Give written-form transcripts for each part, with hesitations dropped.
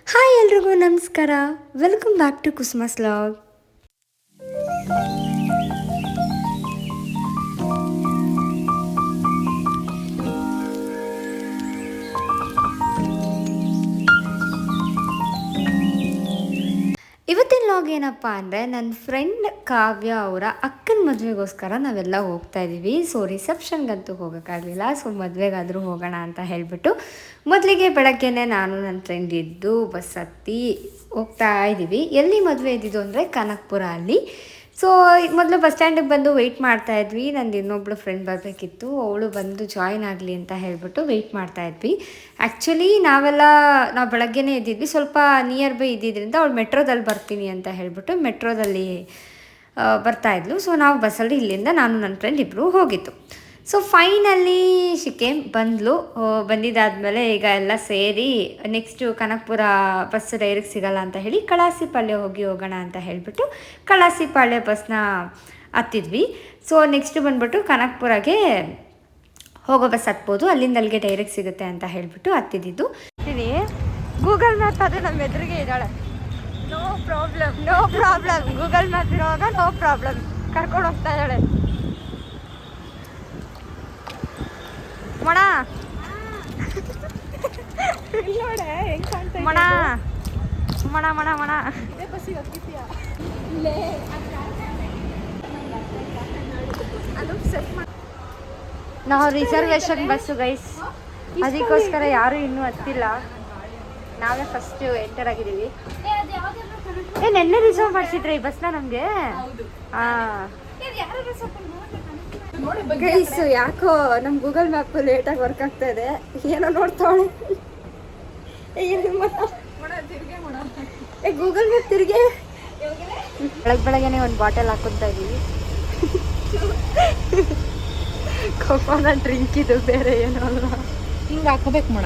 Hi ಎಲ್ರಿಗೂ ನಮಸ್ಕಾರ. Welcome back to Kusuma's vlog. ಇವತ್ತಿನ ಲಾಗ್ ಏನಪ್ಪ ಅಂದರೆ ನನ್ನ ಫ್ರೆಂಡ್ ಕಾವ್ಯ ಅವರ ಅಕ್ಕನ ಮದುವೆಗೋಸ್ಕರ ನಾವೆಲ್ಲ ಹೋಗ್ತಾ ಇದ್ದೀವಿ. ಸೊ ರಿಸೆಪ್ಷನ್ಗಂತೂ ಹೋಗೋಕ್ಕಾಗಲಿಲ್ಲ, ಸೊ ಮದುವೆಗಾದರೂ ಹೋಗೋಣ ಅಂತ ಹೇಳಿಬಿಟ್ಟು ಮೊದಲಿಗೆ ಬೆಳಗ್ಗೆನೇ ನಾನು ನನ್ನ ಫ್ರೆಂಡ್ ಇದ್ದು ಬಸ್ ಹತ್ತಿ ಹೋಗ್ತಾ ಇದ್ದೀವಿ. ಎಲ್ಲಿ ಮದುವೆ ಇದ್ದಿದ್ದು ಅಂದರೆ ಕನಕಪುರ ಅಲ್ಲಿ. ಸೊ ಮೊದಲು ಬಸ್ ಸ್ಟ್ಯಾಂಡಿಗೆ ಬಂದು ವೆಯ್ಟ್ ಮಾಡ್ತಾಯಿದ್ವಿ. ನಂದು ಇನ್ನೊಬ್ಳು ಫ್ರೆಂಡ್ ಬರಬೇಕಿತ್ತು, ಅವಳು ಬಂದು ಜಾಯ್ನ್ ಆಗಲಿ ಅಂತ ಹೇಳಿಬಿಟ್ಟು ವೆಯ್ಟ್ ಮಾಡ್ತಾಯಿದ್ವಿ. ಆ್ಯಕ್ಚುಲಿ ನಾವು ಬೆಳಗ್ಗೆನೇ ಇದ್ದಿದ್ವಿ, ಸ್ವಲ್ಪ ನಿಯರ್ ಬೈ ಇದ್ದಿದ್ದರಿಂದ ಅವಳು ಮೆಟ್ರೋದಲ್ಲಿ ಬರ್ತೀನಿ ಅಂತ ಹೇಳಿಬಿಟ್ಟು ಮೆಟ್ರೋದಲ್ಲಿ ಬರ್ತಾಯಿದ್ಲು. ಸೊ ನಾವು ಬಸ್ಸಲ್ಲಿ ಇಲ್ಲಿಂದ ನಾನು ನನ್ನ ಫ್ರೆಂಡ್ ಇಬ್ಬರು ಹೋಗಿತ್ತು. ಸೊ ಫೈನಲಿ ಶಿಕೆ ಬಂದಿದ್ದಾದಮೇಲೆ ಈಗ ಎಲ್ಲ ಸೇರಿ ನೆಕ್ಸ್ಟು ಕನಕಪುರ ಬಸ್ ಡೈರೆಕ್ಟ್ ಸಿಗಲ್ಲ ಅಂತ ಹೇಳಿ ಕಳಾಸಿಪಾಳ್ಯ ಹೋಗೋಣ ಅಂತ ಹೇಳಿಬಿಟ್ಟು ಕಳಾಸಿಪಾಳ್ಯ ಬಸ್ನ ಹತ್ತಿದ್ವಿ. ಸೊ ನೆಕ್ಸ್ಟು ಬಂದ್ಬಿಟ್ಟು ಕನಕಪುರಗೆ ಹೋಗೋ ಬಸ್ ಹತ್ಬೋದು, ಅಲ್ಲಿಂದ ಅಲ್ಲಿಗೆ ಡೈರೆಕ್ಟ್ ಸಿಗುತ್ತೆ ಅಂತ ಹೇಳಿಬಿಟ್ಟು ಹತ್ತಿದ್ದು. ಗೂಗಲ್ ಮ್ಯಾಪ್ ಅದು ನಮ್ಮ ಎದುರಿಗೆ ಇದ್ದಾಳೆ. ನೋ ಪ್ರಾಬ್ಲಮ್ ಗೂಗಲ್ ಮ್ಯಾಪ್ ಇರುವಾಗ ನೋ ಪ್ರಾಬ್ಲಮ್ ಕರ್ಕೊಂಡು ಹೋಗ್ತಾ ಇದ್ದಾಳೆ. ಮಣ ಮಣ ಮಣ ಮಣ ಮಣ ನಾವು ರಿಸರ್ವೇಶನ್ ಬಸ್ಸು ಗೈಸ್, ಅದಕ್ಕೋಸ್ಕರ ಯಾರು ಇನ್ನೂ ಹತ್ತಿಲ್ಲ. ನಾವೇ ಫಸ್ಟ್ ಎಂಟರ್ ಆಗಿದ್ದೀವಿ. ನೆನ್ನೆ ರಿಸರ್ವ್ ಮಾಡಿಸಿದ್ರೆ ಈ ಬಸ್ನ ನಮಗೆ. ಗೈಸ್ ಯಾಕೋ ನಮ್ಮ ಗೂಗಲ್ ಮ್ಯಾಪ್ ಲೇಟಾಗಿ ವರ್ಕ್ ಆಗ್ತಾ ಇದೆ, ಏನೋ ನೋಡ್ತಾವಳೆ. ಗೂಗಲ್ ಮ್ಯಾಪ್ ತಿರುಗಿ ಬೆಳಗ್ಗೆನೆ ಒಂದು ಬಾಟಲ್ ಹಾಕೊತಾ ಇದ್ದೀವಿ. ಕೊಕೊನ ಡ್ರಿಂಕ್ ಇದು, ಬೇರೆ ಏನೋ ಅಲ್ಲ. ಹಿಂಗೆ ಹಾಕೋಬೇಕು ಮಣ.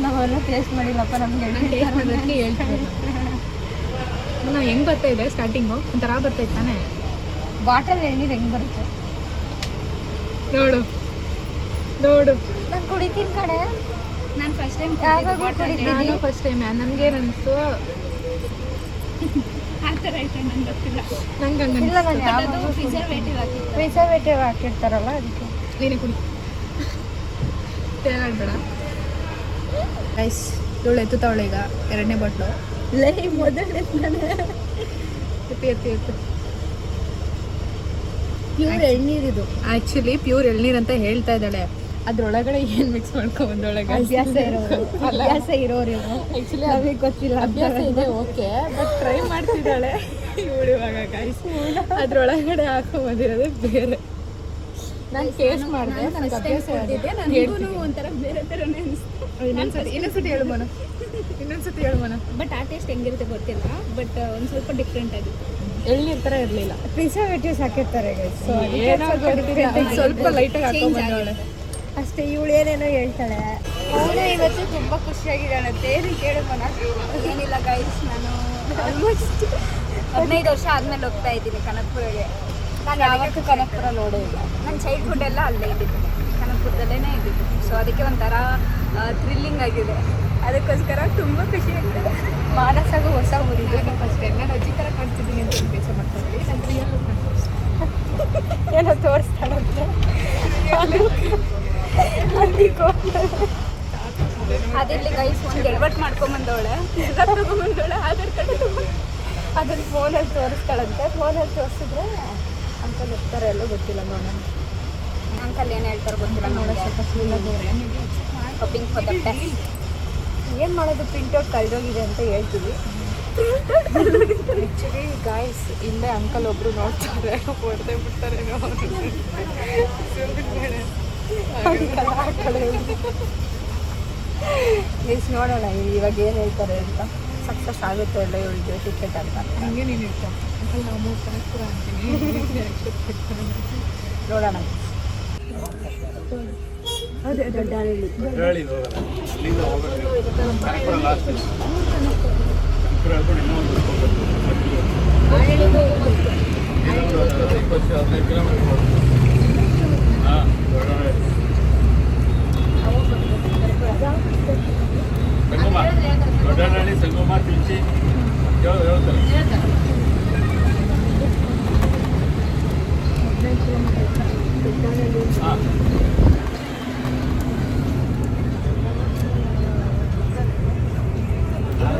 ನಾವೆಲ್ಲ ಟೇಸ್ಟ್ ಮಾಡಿಲ್ಲಪ್ಪ, ನಮ್ಗೆ ಹೇಳ್ತೀವಿ ನಾವು ಹೆಂಗೆ ಬರ್ತಾ ಇದೆ. ಸ್ಟಾರ್ಟಿಂಗು ಒಂಥರ ಬರ್ತೈತೆ ತಾನೇ. ಬಾಟಲ್ ಎಣ್ಣೀರು ಹೆಂಗೆ ಬರುತ್ತೆ ನೋಡು ನೋಡು. ನಾನು ಕುಡಿತೀನಿ ಕಡೆ. ನಾನು ಫಸ್ಟ್ ಟೈಮ್ ಕುಡಿತೀನಿ. ಫಸ್ಟ್ ಟೈಮ್ ನನಗೇನು ಅನಿಸ್ತು ಆ ಥರ ಐತೆ. ನಂಗೆ ಗೊತ್ತಿಲ್ಲ. ನಂಗೆ ಪ್ರಿಸರ್ವೇಟಿವ್ ಹಾಕಿರ್ತಾರಲ್ಲ ಅದಕ್ಕೆ. ನೀನೇ ಕುಡಿ, ತೇಲಾಡ್ಬೇಡ ರೈಸ್. ಇವಳು ಎತ್ತುತ್ತಾವಳೆ ಈಗ ಎರಡನೇ ಬಾಟ್ಲು. ಎತ್ತಿ ಪ್ಯೂರ್ ಎಳ್ನೀರಿದು. ಆ್ಯಕ್ಚುಲಿ ಪ್ಯೂರ್ ಎಳ್ನೀರು ಅಂತ ಹೇಳ್ತಾ ಇದ್ದಾಳೆ. ಅದ್ರೊಳಗಡೆ ಏನು ಮಿಕ್ಸ್ ಮಾಡ್ಕೊಂಡ್ಬಂದೊಳಗೆ ಅಭ್ಯಾಸ ಇರೋರು ಆ್ಯಕ್ಚುಲಿ ಅದಕ್ಕೆ ಗೊತ್ತಿಲ್ಲ. ಅಭ್ಯಾಸ ಇದೆ ಓಕೆ, ಬಟ್ ಟ್ರೈ ಮಾಡ್ತಿದ್ದಾಳೆ ಇವಳು ಇವಾಗ ಗಾಯ್ಸ್. ಅದ್ರೊಳಗಡೆ ಹಾಕೊಂಬಂದಿರೋದು ಬೇರೆ. ನಾನು ಟೇಸ್ಟ್ ಮಾಡಿದೆ, ನನಗೆ ಅಭ್ಯಾಸ ಒಂಥರ ಬೇರೆ ಥರನೇ ಅನಿಸ್ತು. ಇನ್ನೊಂದ್ಸತಿ ಹೇಳು ಮನ, ಇನ್ನೊಂದ್ಸತಿ ಹೇಳು ಮನ. ಬಟ್ ಆ ಟೇಸ್ಟ್ ಹೆಂಗಿರುತ್ತೆ ಗೊತ್ತಿಲ್ಲ, ಬಟ್ ಒಂದು ಸ್ವಲ್ಪ ಡಿಫ್ರೆಂಟ್ ಆಗಿತ್ತು. ಎಳ್ನೀರು ಥರ ಇರಲಿಲ್ಲ. ಪ್ರಿಸರ್ವೇಟಿವ್ಸ್ ಹಾಕಿರ್ತಾರೆ ಸ್ವಲ್ಪ ಲೈಟಾಗಿ ಹಾಕೊಂಡ್ಬಂದವಳೆ ಅಷ್ಟೇ. ಇವಳು ಏನೇನೋ ಹೇಳ್ತಾಳೆ. ಅವಳು ಇವತ್ತು ತುಂಬ ಖುಷಿಯಾಗಿದ್ದಾಳಂತೆ. ಏನು ಕೇಳೋಣ. ಏನಿಲ್ಲ ಗೈಸ್, ನಾನು ಆಲ್ಮೋಸ್ಟ್ 15 ವರ್ಷ ಆದಮೇಲೆ ಹೋಗ್ತಾ ಇದ್ದೀನಿ ಕನಕಪುರಗೆ. ನಾನು ಯಾವತ್ತೂ ಕನಕಪುರ ನೋಡೇ ಇಲ್ಲ. ನನ್ನ ಚೈಲ್ಡ್ಹುಡ್ ಎಲ್ಲ ಅಲ್ಲೇ ಇದ್ದಿದ್ದು, ಕನಕಪುರದಲ್ಲೇ ಇದ್ದಿದ್ದು. ಸೊ ಅದಕ್ಕೆ ಒಂಥರ ಥ್ರಿಲ್ಲಿಂಗ್ ಆಗಿದೆ. ಅದಕ್ಕೋಸ್ಕರ ತುಂಬ ಖುಷಿ ಆಗ್ತದೆ. ಮಾನಸಾಗೂ ಹೊಸ ಊರಿದೆ. ಫಸ್ಟ್ ನಾನು ಅಜ್ಜಿ ಥರ ಕಾಣ್ತಿದ್ದೀನಿ ಅಂತ ಉದ್ದೇಶ ಮಾಡ್ತಾಯಿದ್ವಿ. ನಾನು ರಿಯಲ್ ಏನೋ ತೋರಿಸ್ತಾಳಂತೆ. ಅದಿಲ್ಲಿ ಗೈಸ್ ಒಂದು ಎಡವಟ್ಟು ಮಾಡ್ಕೊಂಬಂದವಳೆ, ಎಲ್ಲ ತೊಗೊಂಬಂದವಳೆ. ಆಧಾರ್ ಕಾರ್ಡ್ ಅದನ್ನು ಫೋನಲ್ಲಿ ತೋರಿಸ್ತಾಳಂತೆ. ಫೋನಲ್ಲಿ ತೋರಿಸಿದ್ರೆ ಅಂಕಲ್ ಇರ್ತಾರೆ, ಎಲ್ಲೋ ಗೊತ್ತಿಲ್ಲ ನೋಡೋಣ. ಅಂಕಲ್ ಏನು ಹೇಳ್ತಾರೆ ಗೊತ್ತಿಲ್ಲ. ನೋಡೋ ಸ್ವಲ್ಪ ಶಾಪಿಂಗ್ ಫಾರ್ ದ ಬೆಸ್ಟ್. ಏನು ಮಾಡೋದು, ಪ್ರಿಂಟೌಟ್ ಕಳೆದೋಗಿದೆ ಅಂತ ಹೇಳ್ತೀವಿ. ಆ್ಯಕ್ಚುಲಿ ಗಾಯ್ಸ್ ಇಲ್ಲೇ ಅಂಕಲ್ ಒಬ್ಬರು ನೋಡ್ತಾರೆ, ಹೊಡೆದೇ ಬಿಡ್ತಾರೇನೋ. ನೋಡೋಣ ಇವಾಗ ಏನು ಹೇಳ್ತಾರೆ ಅಂತ. ಸಕ್ಸಸ್ ಆಗುತ್ತೆ ಇಲ್ಲ ಇವಳಿಗೆ ಟಿಕೆಟ್ ಅಂತ. ಹಂಗೆ ನೀನು ಇರ್ತ ಅಂಕಲ್ ನಾವು 3 ಕನಕಪುರ ಅಂತೀನಿ. ನೋಡೋಣ. ಅದೇ ದೊಡ್ಡ ದೊಡ್ಡನಹಳ್ಳಿ ಸಂಗಮ ತಿರುಚಿ ಹೇಳ್ತಾರೆ. ಹಾಂ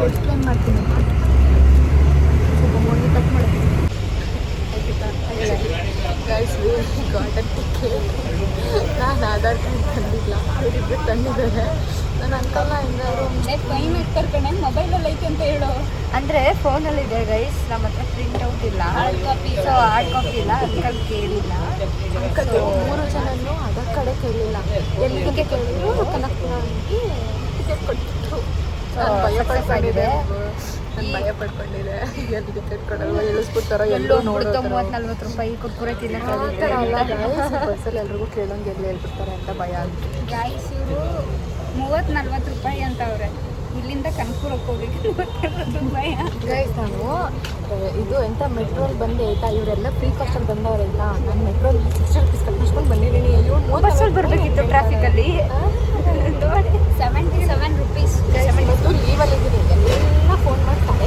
ಎಕ್ಸ್ಪ್ಲೇನ್ ಮಾಡ್ತೀನಿ. ಸ್ವಲ್ಪ ಮೊನ್ನೆ ಕಟ್ ಮಾಡಿ ಗೈಸ್ ಗಾರ್ಡನ್ ಟಿಕೆಟ್. ನಾನು ಆಧಾರ್ ಕಾರ್ಡ್ ತಂದಿಲ್ಲ, ಅವರಿಬ್ಬರು ತಂದಿದ್ದಾರೆ. ನನ್ನ ಅಂಕಲ್ನ ಹೆಂಗಾದ್ರು ಫೈನ್ ಇರ್ತಾರೆ ಕಣೆ, ಮೊಬೈಲಲ್ಲಿ ಐತೆ ಅಂತ ಹೇಳು. ಅಂದರೆ ಫೋನಲ್ಲಿದೆ ಗೈಸ್, ನಮ್ಮ ಹತ್ರ ಪ್ರಿಂಟ್ ಔಟ್ ಇಲ್ಲ, ಸೊ ಹಾರ್ಡ್ ಕಾಪಿ ಇಲ್ಲ, ಅಂಕಲ್ ಕೇಳಿಲ್ಲ. ಅಂಕಲ್ 3 ಜನನು ಆಧಾರ್ ಕಾರ್ಡೇ ಕೇಳಲಿಲ್ಲ. ಎಲ್ಲಿಗೆ ಕೇಳಿದ್ರು ಕನೆಕ್ಟ್ ಮಾಡಿ ಟಿಕೆಟ್ ಕೊಟ್ಬಿಟ್ರು. ನಾನು ಭಯ ಪಡ್ಕೊಂಡಿದ್ದೆ ಎಲ್ಲಿ ಟಿಕೆಟ್ ಕೊಡಲ್ವ, ಇಳಿಸ್ಬಿಡ್ತಾರೋ ಎಲ್ಲೋ ನೋಡೋ 30-40 ರೂಪಾಯಿ ಕುರ್ಕುರೆ ತಿನ್ನಕ್ಕೆ ಬಸ್ಸಲ್ಲಿ ಎಲ್ರಿಗೂ ಕೇಳೋಂಗೆ ಎಲ್ಲಿ ಹೇಳ್ಬಿಡ್ತಾರೆ ಅಂತ ಭಯ ಆಗುತ್ತೆ. ಗಾಯ್ಸ್ ಇವರು 30-40 ರೂಪಾಯಿ ಅಂತ ಅವ್ರೆ. ಇಲ್ಲಿಂದ ಕನಕಪುರಕ್ಕೆ ಹೋಗ್ಬೇಕು 30 ರೂಪಾಯಿ. ಗೈಸ್ ನಾನು ಇದು ಎಂತ ಮೆಟ್ರೋಲ್ ಬಂದೆ ಆಯ್ತಾ, ಇವರೆಲ್ಲ ಫ್ರೀ ಕಾಸ್ಟಲ್ಲಿ ಬಂದವ್ರೆ ಆಯ್ತಾ. ನಾನು ಮೆಟ್ರೋಲ್ 60 ರೂಪೀಸ್ ಕಟ್ಕೊಂಡು ಬಂದಿದ್ದೀನಿ. ಬಸ್ಸಲ್ಲಿ ಬರಬೇಕಿತ್ತು ಟ್ರಾಫಿಕಲ್ಲಿ. 77 ರುಪೀಸ್. ಇವತ್ತು ಲೀವಲ್ಲಿದ್ದೀನಿ, ಎಲ್ಲ ಫೋನ್ ಮಾಡ್ತಾರೆ.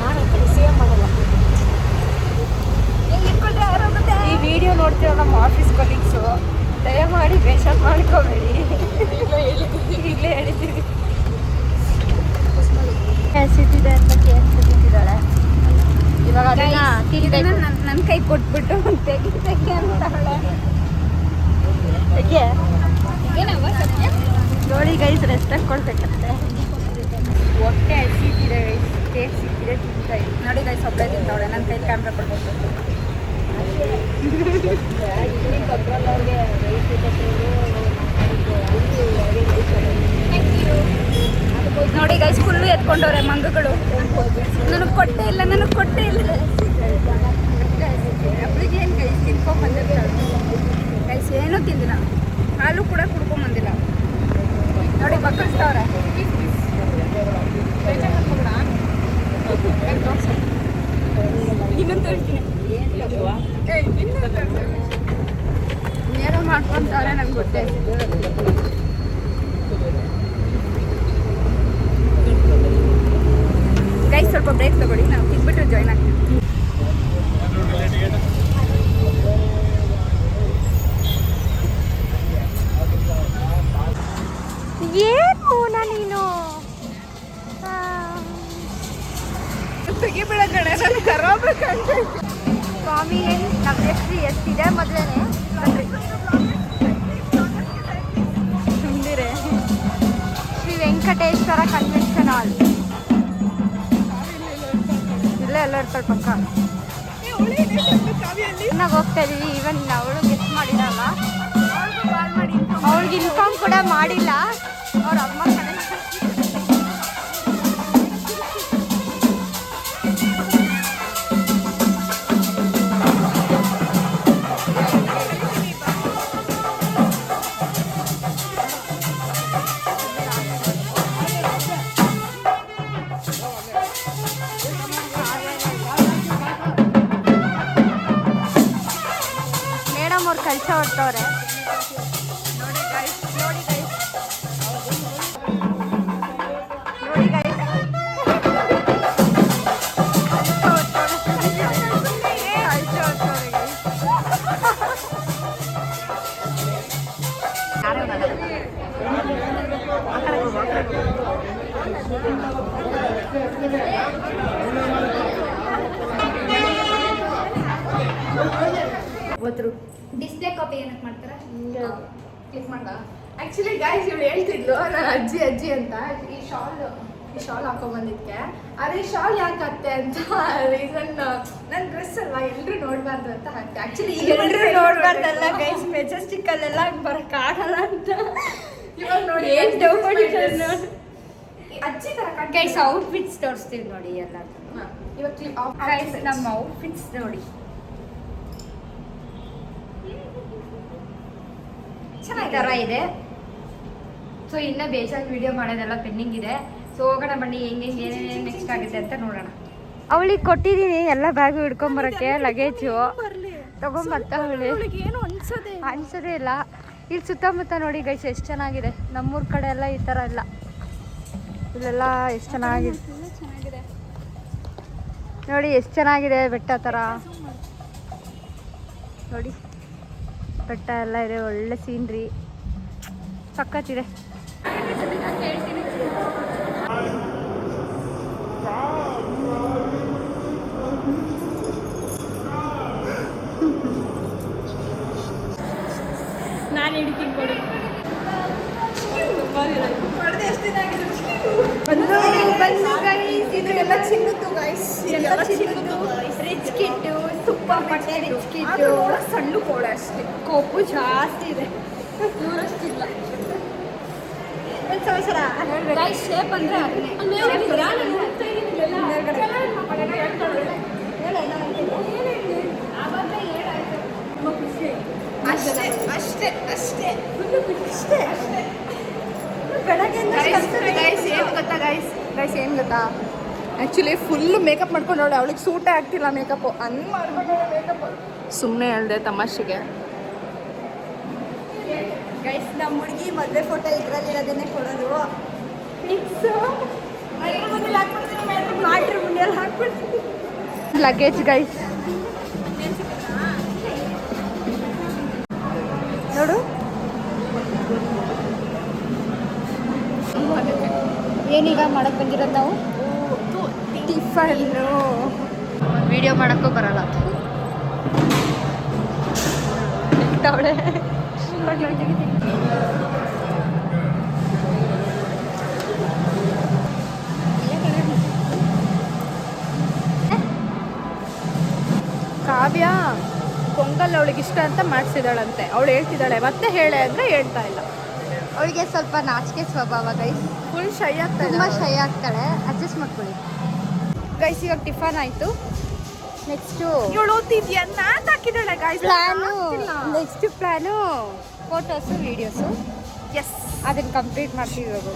ನಾನು ರಿಸೀವ್ ಮಾಡಲ್ಲ. ಈ ವಿಡಿಯೋ ನೋಡ್ತಿರೋ ನಮ್ಮ ಆಫೀಸ್ ಕೊಲೀಗ್ಸು ದಯಮಾಡಿ ಬೇಷಾದ್ ಮಾಡ್ಕೋಬೇಡಿ, ಈಗಲೇ ಹೇಳಿದ್ದೀವಿ. ಸಿಟ್ಟಿದೆ ಅಂತ ಕೇಳ್ತಿದ್ದಾಳೆ. ಇವಾಗ ಅದನ್ನ ತಿನ್ಬೇಕು. ನನ್ನ ಕೈ ಕೊಟ್ಬಿಟ್ಟು ತೆಗಿ ಅಂತಾಳೆ. ಏನವ ಸತ್ಯ? ನೋಡಿ ಗೈಸ್, ರೆಸ್ಪೆಕ್ಟ್ ಕೊಡ್ಬೇಕಂತೆ. ಹೊಟ್ಟೆ ಹಸಿತಿದೆ ಗೈಸ್, ಕೇಕ್ ಸಿಕ್ಕಿದೆ ತಿಂತಾ ಇದ್ದೀನಿ. ನೋಡಿ ಗೈಸ್ ಒಬ್ಬಳೆ ತಿಂತಾವಳೆ. ನನ್ನ ಕೈ ಕ್ಯಾಮ್ರಾ ಕೊಡ್ಬೇಕು. ನೋಡಿ ಗೈಸ್ ಫುಲ್ಲು ಎತ್ಕೊಂಡವ್ರೆ ಮಂಗಗಳು. ನನಗೆ ಕೊಟ್ಟೇ ಇಲ್ಲ. ಅವಳಿಗೆ ಏನು ಗೈಸ್ ತಿನ್ಕೊಂಬಂದಿರ್ತಾಳೆ. ಗೈಸ್ ಏನೂ ತಿಂದಿಲ್ಲ, ಹಾಲು ಕೂಡ ಕುಡ್ಕೊಂಬಂದಿಲ್ಲ. ನೋಡಿ ಬಕ್ಕಳಿಸ್ತವ್ರೆ. ಇನ್ನೊಂದು ತೋರಿಸ್ತೀನಿ. ಏನೋ ಮಾಡ್ಕೊಂತವ್ರೆ, ನಂಗೆ ಗೊತ್ತೇ. ಗೈಸ್ ಸ್ವಲ್ಪ ಬ್ರೇಕ್ ತಗೊಳ್ಳಿ, ನಾವು ತಿನ್ಬಿಟ್ಟು ಜಾಯ್ನ್ ಆಗ್ತೀವಿ. ಏನು ನೀನು ತೆಗಿಬಿಡ ಕಡೆ, ನಾನು ಕರೋಬೇಕಂತ. ಸ್ವಾಮಿ ನಮ್ಮ ಎಷ್ಟಿದೆ ಮೊದಲೇನೆ ಸುಂದಿರೆ ಶ್ರೀ ವೆಂಕಟೇಶ್ವರ ಕನ್ವೆನ್ಷನ್ ಹಾಲ್. ಇಲ್ಲೇ ಎಲ್ಲ ಇರ್ತಾರೆ ಪಕ್ಕ. ಚೆನ್ನಾಗಿ ಹೋಗ್ತಾ ಇದೀವಿ. ಈವನ್ ಅವಳು ಗೆಸ್ಟ್ ಮಾಡಿರಲ್ಲ, ಅವಳಿಗೆ ಇನ್ಫಾರ್ಮ್ ಕೂಡ ಮಾಡಿಲ್ಲ ಅವ್ರ ಅಮ್ಮ ಕಡೆ. ಮೇಡಮ್ ಅವ್ರು ಕೆಲಸ ಹೊಡ್ತವ್ರೆ. ನೋಡಿ ಗೈಸ್ ಡಿಸ್ಪ್ಲೇ ಕಾಪಿ ಏನಕ್ಕೆ ಮಾಡ್ತಾರೆ? ಕ್ಲಿಕ್ ಮಾಡ. ಆ್ಯಕ್ಚುಲಿ ಗೈಸ್ ಇವಳು ಹೇಳ್ತಿದ್ಲು ನಾನು ಅಜ್ಜಿ ಅಂತ ಈ ಶಾಲ್ ಹಾಕೊಂಡ್ಬಂದಿದ್ಕೆ. ಆದರೆ ಈ ಶಾಲ್ ಯಾಕೆ ಹಾಕ್ತೆ ಅಂತ ರೀಸನ್ ನನ್ನ ಡ್ರೆಸ್ ಅಲ್ವಾ, ಎಲ್ಲರೂ ನೋಡಬಾರ್ದು ಅಂತ ಹಾಕ್ತೆ. ಆ್ಯಕ್ಚುಲಿ ಎಲ್ಲರೂ ನೋಡ್ಬಾರ್ದಲ್ಲ ಗೈಸ್, ಮೆಜೆಸ್ಟಿಕ್ಕಲ್ಲೆಲ್ಲ ಬರೋಕ್ಕಾಗಲ್ಲ ಅಂತ. ಇವಾಗ ನೋಡಿ ಅಜ್ಜಿ ಥರ ಗೈಸ್ ಔಟ್ಫಿಟ್ಸ್ ತೋರಿಸ್ತೀವಿ ನೋಡಿ ಎಲ್ಲ. ಇವಾಗ ಗೈಸ್ ನಮ್ಮ ಔಟ್ಫಿಟ್ಸ್ ನೋಡಿ ಚೆನ್ನಾಗಿ ಥರ ಇದೆ. ಸೊ ಇನ್ನೂ ಬೇಜಾರು ವಿಡಿಯೋ ಮಾಡೋದೆಲ್ಲ ಪೆಂಡಿಂಗ್ ಇದೆ. ಸೊ ಹೋಗೋಣ ಬನ್ನಿ, ಹೆಂಗೆ ನೆಕ್ಸ್ಟ್ ಆಗುತ್ತೆ ಅಂತ ನೋಡೋಣ. ಅವಳಿಗೆ ಕೊಟ್ಟಿದ್ದೀನಿ ಎಲ್ಲ ಬ್ಯಾಗು ಹಿಡ್ಕೊಂಬರೋಕ್ಕೆ ಲಗೇಜು. ತಗೊಂಬರ್ತಾವಳೆ. ಅವಳಿಗೆ ಏನು ಅನ್ಸೋದೆ ಅನ್ಸೋದೇ ಇಲ್ಲ. ಇಲ್ಲಿ ಸುತ್ತಮುತ್ತ ನೋಡಿ ಗೈಸ್ ಎಷ್ಟು ಚೆನ್ನಾಗಿದೆ. ನಮ್ಮೂರ ಕಡೆ ಎಲ್ಲ ಈ ಥರ ಇಲ್ಲ. ಇಲ್ಲೆಲ್ಲ ಎಷ್ಟು ಚೆನ್ನಾಗಿದೆ ಚೆನ್ನಾಗಿದೆ ನೋಡಿ, ಎಷ್ಟು ಚೆನ್ನಾಗಿದೆ ಬೆಟ್ಟ ಥರ ನೋಡಿ. ಬೆಟ್ಟ ಎಲ್ಲ ಇದೆ, ಒಳ್ಳೆ ಸೀನ್ರಿ, ಸಖತ್ತಿದೆ. ನಾನು ಹಿಡಿತೀನಿ ಕೊಡಿ. ಎಲ್ಲ ಚಿನ್ನದ್ದು ಗೈಸ್, ಎಲ್ಲ ಚಿನ್ನದ್ದು, ರಿಚ್ ಕಿಟ್ಟು, ತುಪ್ಪ ಪಟ್ಟೆ ರಿಚ್ ಕಿಟ್ಟು, ಸಣ್ಣ ಕೋಡೆ ಅಷ್ಟೇ. ಕೊಬ್ಬು ಜಾಸ್ತಿ ಇದೆ, ನೂರಷ್ಟಿಲ್ಲ. ಗೈಸ್ ಶೇಪ್ ಅಂದರೆ ಅಷ್ಟೇ ಅಷ್ಟೇ ಅಷ್ಟೇ ಅಷ್ಟೇ. ಗೈಸ್ ಏನು ಗೊತ್ತಾ ಗೈಸ್ ಏನು ಗೊತ್ತಾ, ಆ್ಯಕ್ಚುಲಿ ಫುಲ್ಲು ಮೇಕಪ್ ಮಾಡ್ಕೊಂಡವಳೆ. ಅವಳಿಗೆ ಸೂಟೇ ಆಗ್ತಿಲ್ಲ ಮೇಕಪ್ಪು, ಹಂಗೆ ಮಾಡ್ಕೊಂಡವಳೆ ಮೇಕಪ್. ಸುಮ್ಮನೆ ಹೇಳ್ದೆ ತಮಾಷೆಗೆ. ಗೈಸ್ ನಮ್ಮ ಹುಡುಗಿ ಮದುವೆ ಫೋಟೋ ಇದರಲ್ಲಿರೋದನ್ನೇ ಕೊಡೋದು. ಮಾಡ್ರಿ ಮುಂದೆಲ್ಲ ಹಾಕ್ಬಿಡ್ತೀನಿ. ಲಗೇಜ್ ಗೈಸ್ ನೋಡು, ಏನೀಗ ಮಾಡಕ್ ಬಂದಿರೋದು ನಾವು? ಟಿಫನ್ನು. ವಿಡಿಯೋ ಮಾಡೋಕ್ಕೂ ಬರಲ್ಲ. ಅವಳೆ ಕಾವ್ಯ ಪೊಂಗಲ್ ಅವಳಿಗೆ ಇಷ್ಟ ಅಂತ ಮಾಡಿಸಿದಾಳಂತೆ. ಅವಳು ಹೇಳ್ತಿದ್ದಾಳೆ, ಮತ್ತೆ ಹೇಳೆ ಅಂದರೆ ಹೇಳ್ತಾ ಇಲ್ಲ. ಅವಳಿಗೆ ಸ್ವಲ್ಪ ನಾಚಿಕೆ ಸ್ವಭಾವ ಗೈಸ್, ಫುಲ್ ಶೈ ಆಗ್ತಾ ತುಂಬ ಶೈ ಆಗ್ತಾಳೆ. ಅಡ್ಜಸ್ಟ್ ಮಾಡ್ಕೊಳ್ಳಿ ಗೈಸ್. ಇವಾಗ ಟಿಫನ್ ಆಯಿತು. ನೆಕ್ಸ್ಟು ಇವಳು ಓದ್ತಿದ್ಯಾ ನಾನ್ ಹಾಕಿದ್ದಾಳೆ guys. Next plan photos videos. Yes, ಅದನ್ನು ಕಂಪ್ಲೀಟ್ ಮಾಡ್ತೀವಿ ಇವಾಗ.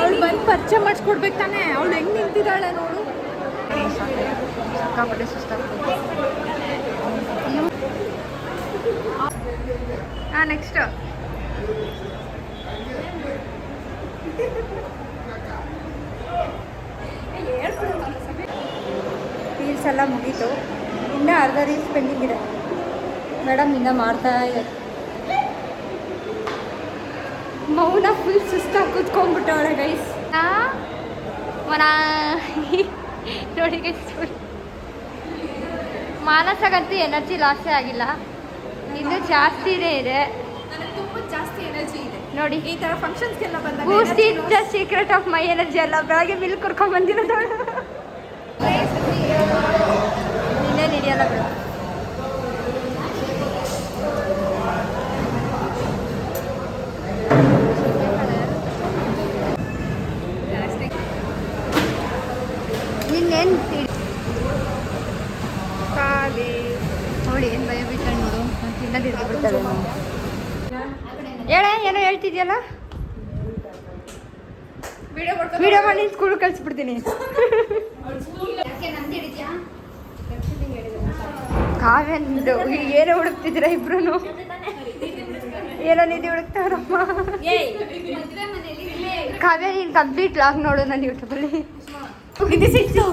ಅವಳು ಬಂದು ಪರಿಚಯ ಮಾಡಿಸ್ಕೊಡ್ಬೇಕು ತಾನೆ. ಅವಳು ಹೆಂಗೆ ನಿಂತಿದ್ದಾಳೆ ನೋಡು. ಸಿಕ್ಕಾಪಟ್ಟೆ ಸುಸ್ತಾಗ್ತದೆ. ನೆಕ್ಸ್ಟ್ ರೀಲ್ಸ್ ಎಲ್ಲ ಮುಗೀತು, ಇನ್ನೂ ಅರ್ಧ ರೀಲ್ಸ್ ಪೆಂಡಿಂಗ್ ಇದೆ. ಮೇಡಮ್ ಇನ್ನೂ ಮಾಡ್ತಾ ಇದೆ. ಮೌನ ಫುಲ್ ಸುಸ್ತಾಗಿ ಕೂತ್ಕೊಂಡ್ಬಿಟ್ಟವಳೆ ಗೈಸ್. ನೋಡಿ ಗೈಸ್, ಮಾನಸಗಂತೂ ಎನರ್ಜಿ ಲಾಸೇ ಆಗಿಲ್ಲ, ಇನ್ನೂ ಜಾಸ್ತಿನೇ ಇದೆ. ನನಗೆ ತುಂಬ ಜಾಸ್ತಿ ಎನರ್ಜಿ ಇದೆ ನೋಡಿ. ಈ ಥರ ಫಂಕ್ಷನ್ಸ್ಗೆಲ್ಲ ಬಂದಾಗ. Boost is the secret of my energy ಅಲ್ಲ, ಬೆಳಗ್ಗೆ ಮಿಲ್ಕ್ ಕುಡ್ಕೊಂಡ್ ಬಂದಿರೋದು. ಇನ್ನೇನು ಹಿಡಿಯಲ್ಲ ಬಿಡು. ಇನ್ನೇನು ನೋಡಿ, ಏನು ಭಯ ಬಿಟ್ಟಾಳೆ ನೋಡು. ನಾನು ತಿನ್ನೋದಿದ್ದು ಬಿಡ್ತಾಳೆ. ಹೇಳ, ಏನೋ ಹೇಳ್ತಿದ್ಯಲ್ಲ. ವಿಡಿಯೋ ಮಾಡಿ ಸ್ಕೂಲ್ ಕಳಿಸ್ಬಿಡ್ತೀನಿ. ಕಾವ್ಯಂದು ಏನೋ ಹುಡುಕ್ತಿದ್ದೀರಾ ಇಬ್ರು? ಏನೋ ನಿಧಿ ಹುಡುಕ್ತಾವ್ರಮ್ಮ. ಕಾವ್ಯ ನೀನು ಕಂಪ್ಲೀಟ್ ಲಾಗ್ ನೋಡು ನನ್ನ ಯೂಟ್ಯೂಬಲ್ಲಿ. ಇದು ಸಿಕ್ತು.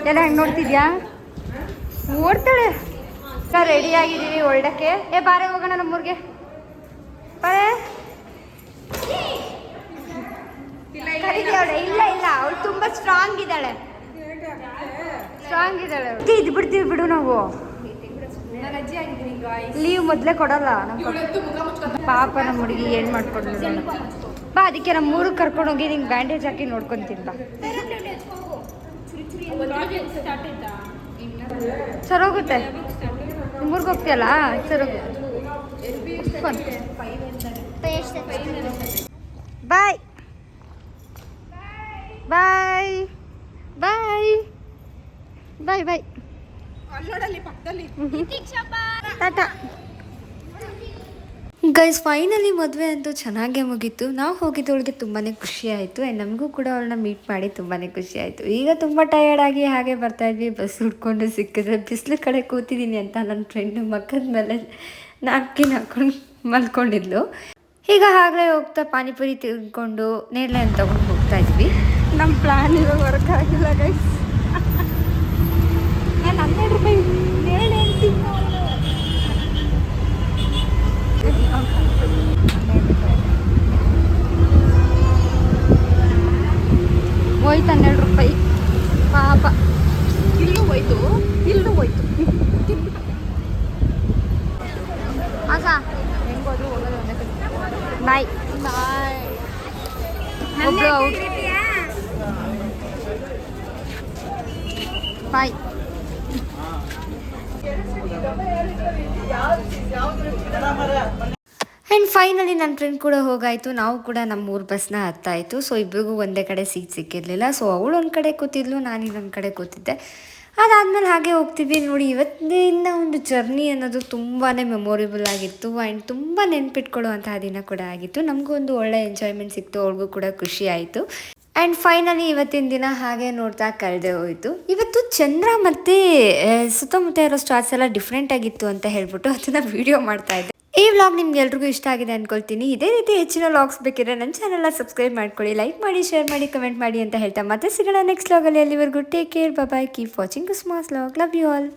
ಎಲ್ಲ ಹೆಂಗೆ ನೋಡ್ತಿದ್ಯಾ? ಓಡ್ತಾಳೆ. ರೆಡಿ ಆಗಿದ್ದೀವಿ ಹೊರಡಕ್ಕೆ. ಬಾರೆ ಹೋಗೋಣ ನಮ್ಮೂರಿಗೆ. ಬಾರೆ. ಇಲ್ಲ ಕರೀತಾಳೆ. ಇಲ್ಲ ಇಲ್ಲ, ಅವಳು ತುಂಬಾ ಸ್ಟ್ರಾಂಗ್ ಇದ್ದಾಳೆ. ಇದು ಬಿಡ್ತೀವಿ ಬಿಡು ನಾವು. ನಾನು ಅಜ್ಜಿ ಆಗಿದ್ದೀನಿ ಗಾಯ್ಸ್. ಲೀವ್ ಮೊದಲೇ ಕೊಡಲ್ಲ ನಮ್ಮ ಇವಳಂತೂ ಮುಖ ಮುಚ್ಕೊಂಡು ಪಾಪ. ನಮ್ಮ ಹುಡುಗಿ ಏನು ಮಾಡ್ಕೊಂಡು ಬಾ, ಅದಕ್ಕೆ ನಮ್ಮ ಊರಿಗೆ ಕರ್ಕೊಂಡು ಹೋಗಿ ನಿಂಗೆ ಬ್ಯಾಂಡೇಜ್ ಹಾಕಿ ನೋಡ್ಕೊಂತೀನಿ ಬಾ. ಸರೋಗುತ್ತೆ. ನಿಮ್ಮೂರ್ಗೆ ಹೋಗ್ತೀಯಲ್ಲ, ಸರೋಗು. ಬಾಯ್ ಬಾಯ್ ಬಾಯ್ ಬಾಯ್ ಬಾಯ್. ಅಲ್ಲೋಡಲ್ಲಿ ಪಕ್ಕದಲ್ಲಿ ಟಾಟಾ ಗೈಸ್. ಫೈನಲಿ ಮದುವೆ ಅಂತೂ ಚೆನ್ನಾಗೇ ಮುಗೀತು. ನಾವು ಹೋಗಿದ್ದವಳಿಗೆ ತುಂಬಾ ಖುಷಿ ಆಯಿತು. ಆ್ಯಂಡ್ ನಮಗೂ ಕೂಡ ಅವಳನ್ನ ಮೀಟ್ ಮಾಡಿ ತುಂಬಾ ಖುಷಿ ಆಯಿತು. ಈಗ ತುಂಬ ಟಯರ್ಡಾಗಿ ಹಾಗೆ ಬರ್ತಾಯಿದ್ವಿ. ಬಸ್ ಹುಡ್ಕೊಂಡು ಸಿಕ್ಕಿದ್ರೆ ಬಿಸಿಲು ಕಡೆ ಕೂತಿದ್ದೀನಿ ಅಂತ ನನ್ನ ಫ್ರೆಂಡು ಮಕ್ಕದ ಮೇಲೆ ನಾಪ್ಕಿನ್ ಹಾಕೊಂಡು ಮಲ್ಕೊಂಡಿದ್ಲು. ಈಗ ಆಗಲೇ ಹೋಗ್ತಾ ಪಾನಿಪುರಿ ತಿಂದ್ಕೊಂಡು ನೇರಳೆ ಅಂತ ತಗೊಂಡು ಹೋಗ್ತಾ ಇದ್ವಿ. ನಮ್ಮ ಪ್ಲಾನ್ ಇವಾಗ ವರ್ಕ್ ಆಗಿಲ್ಲ ಗೈಸ್. ನಾನು 12 ರೂಪಾಯಿ ನೇರಳೆ ಅಂತೀನಿ. ಹೋಯ್ತು 12 ರೂಪಾಯಿ ಪಾಪ. ಇಲ್ಲೂ ಹೋಯ್ತು. ಆಸಾ ಹೆಂಗೋದ್ರು ಹೋಗೋದು ಒಂದೇ ಕಡೆ. ಬಾಯ್. ಒಬ್ಳು ಔಟ್. ಬಾಯ್. ಆ್ಯಂಡ್ ಫೈನಲಿ ನನ್ನ ಫ್ರೆಂಡ್ ಕೂಡ ಹೋಗಾಯಿತು. ನಾವು ಕೂಡ ನಮ್ಮ ಊರು ಬಸ್ನ ಹತ್ತಾಯಿತು. ಸೊ ಇಬ್ರಿಗೂ ಒಂದೇ ಕಡೆ ಸೀಟ್ ಸಿಕ್ಕಿರಲಿಲ್ಲ. ಸೊ ಅವಳು ಒಂದು ಕಡೆ ಕೂತಿದ್ಲು, ನಾನು ಇನ್ನೊಂದು ಕಡೆ ಕೂತಿದ್ದೆ. ಅದಾದಮೇಲೆ ಹಾಗೆ ಹೋಗ್ತೀವಿ. ನೋಡಿ, ಇವತ್ತಿನ ಒಂದು ಜರ್ನಿ ಅನ್ನೋದು ತುಂಬಾ ಮೆಮೊರೇಬಲ್ ಆಗಿತ್ತು. ಆ್ಯಂಡ್ ತುಂಬ ನೆನ್ಪಿಟ್ಕೊಳ್ಳುವಂತಹ ದಿನ ಕೂಡ ಆಗಿತ್ತು. ನಮಗೂ ಒಂದು ಒಳ್ಳೆ ಎಂಜಾಯ್ಮೆಂಟ್ ಸಿಕ್ತು, ಅವಳಿಗೂ ಕೂಡ ಖುಷಿ ಆಯಿತು. ಆ್ಯಂಡ್ ಫೈನಲಿ ಇವತ್ತಿನ ದಿನ ಹಾಗೆ ನೋಡ್ತಾ ಕಳೆದೇ ಹೋಯಿತು. ಇವತ್ತು ಚಂದ್ರ ಮತ್ತು ಸುತ್ತಮುತ್ತ ಇರೋ ಸ್ಟಾರ್ಸ್ ಎಲ್ಲ ಡಿಫ್ರೆಂಟ್ ಆಗಿತ್ತು ಅಂತ ಹೇಳ್ಬಿಟ್ಟು ಅದನ್ನು ವೀಡಿಯೋ ಮಾಡ್ತಾಯಿದ್ದೆ. ಈ ವ್ಲಾಗ್ ನಿಮ್ಗೆ ಎಲ್ರಿಗೂ ಇಷ್ಟ ಆಗಿದೆ ಅಂದ್ಕೊಳ್ತೀನಿ. ಇದೇ ರೀತಿ ಹೆಚ್ಚಿನ ವ್ಲಾಗ್ಸ್ ಬೇಕಿದ್ರೆ ನನ್ನ ಚಾನೆಲ್ನ ಸಬ್ಸ್ಕ್ರೈಬ್ ಮಾಡ್ಕೊಳ್ಳಿ, ಲೈಕ್ ಮಾಡಿ, ಶೇರ್ ಮಾಡಿ, ಕಮೆಂಟ್ ಮಾಡಿ ಅಂತ ಹೇಳ್ತಾ ಮತ್ತೆ ಸಿಗೋಣ ನೆಕ್ಸ್ಟ್ ವ್ಲಾಗಲ್ಲಿ. ಅಲ್ಲಿವರೆಗೂ take care, bye, keep watching Smas vlog. Love you all.